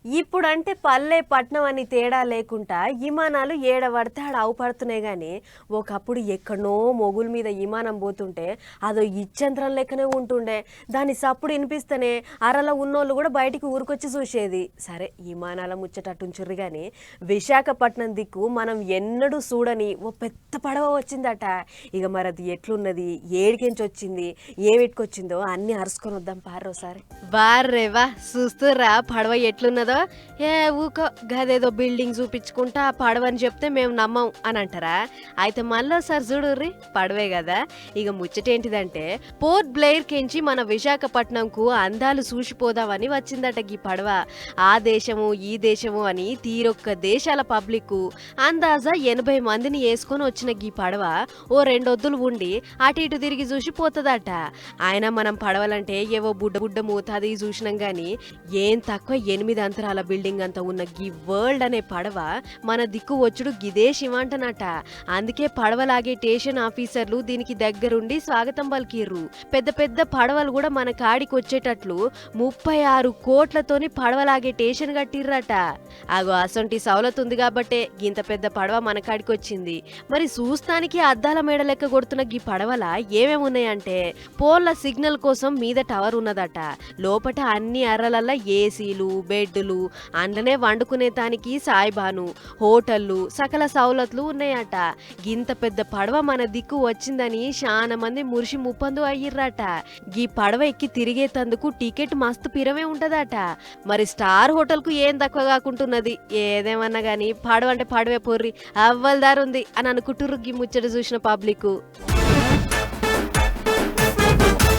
ఇప్పుడంటే పల్లె పట్నం అని తేడా లేకుండా విమానాలు ఏడ పడితే ఆడ అవుపడుతున్నాయి కానీ ఒకప్పుడు ఎక్కడనో మొగుల మీద విమానం పోతుంటే అదో ఇచ్చంత్రం లెక్కనే ఉంటుండే. దాని సప్పుడు వినిపిస్తేనే అరలో ఉన్నోళ్ళు కూడా బయటికి ఊరికొచ్చి చూసేది. సరే విమానాల ముచ్చటట్టుంచుర్రు కానీ విశాఖపట్నం దిక్కు మనం ఎన్నడూ చూడని ఓ పెద్ద పడవ వచ్చిందట. ఇక మరి అది ఎట్లున్నది, ఏడికెంచి వచ్చింది, ఏమిటికొచ్చిందో అన్నీ అరుసుకొని వద్దాం పారోసారి. వారేవా చూస్తుర్రా పడవ ఎట్లున్నదో. ఏ ఊకో గదేదో బిల్డింగ్ చూపించుకుంటా పడవని చెప్తే మేము నమ్మం అని అంటారా? అయితే మళ్ళీసారి చూడుర్రి పడవే కదా. ఇక ముచ్చటేంటిదంటే పోర్ట్ బ్లెయిర్ కెంచి మన విశాఖపట్నంకు అందాలు చూసిపోదామని వచ్చిందట గీ పడవ. ఆ దేశము ఈ దేశము అని తీరొక్క దేశాల పబ్లిక్ అందాజా 80 మందిని వేసుకొని వచ్చిన గీ పడవ ఓ 2 వద్దులు ఉండి అటు ఇటు తిరిగి చూసి పోతుందట. ఆయన మనం పడవలంటే ఏవో బుడ్డ బుడ్డ మూతాది చూసినాం గాని ఏం తక్కువ 8 అంతరాల బిల్డింగ్ అంతా ఉన్న గీ వరల్డ్ అనే పడవ మన దిక్కు వచ్చుడు గిదే శివంటనట. అందుకే పడవలాగే స్టేషన్ ఆఫీసర్లు దీనికి దగ్గరుండి స్వాగతం పలికిర్రు. పెద్ద పెద్ద పడవలు కూడా మన కాడికి వచ్చేటట్లు 36 కోట్లతోని పడవలాగే స్టేషన్ కట్టిర్రట. అగో అసొంటి సౌలత్ ఉంది కాబట్టే గింత పెద్ద పడవ మన కాడికి వచ్చింది. మరి చూస్తానికి అద్దాల మేడ లెక్క కొడుతున్న గీ పడవల ఏమేమి ఉన్నాయంటే పోల్ల సిగ్నల్ కోసం మీద టవర్ ఉన్నదట. లోపట అన్ని అర్రలల్లా ఏసీలు, బెడ్లు, అండ్లనే వండుకునే దానికి సాయిబాను, హోటళ్లు, సకల సౌలతులు ఉన్నాయట. గింత పెద్ద పడవ మన దిక్కు వచ్చిందని చాలా మంది మురిసి ముప్పందు అయ్యిర్రట. గీ పడవ ఎక్కి తిరిగేతందుకు టికెట్ మస్తు పిరమే ఉంటదట. మరి స్టార్ హోటల్ కు ఏం తక్కువ కాకుంటున్నది. ఏదేమన్నా గాని పడవ అంటే పడవే పొర్రి అవ్వల్దారుంది అని అనుకుంటుర్రు గీ ముచ్చట చూసిన పబ్లిక్.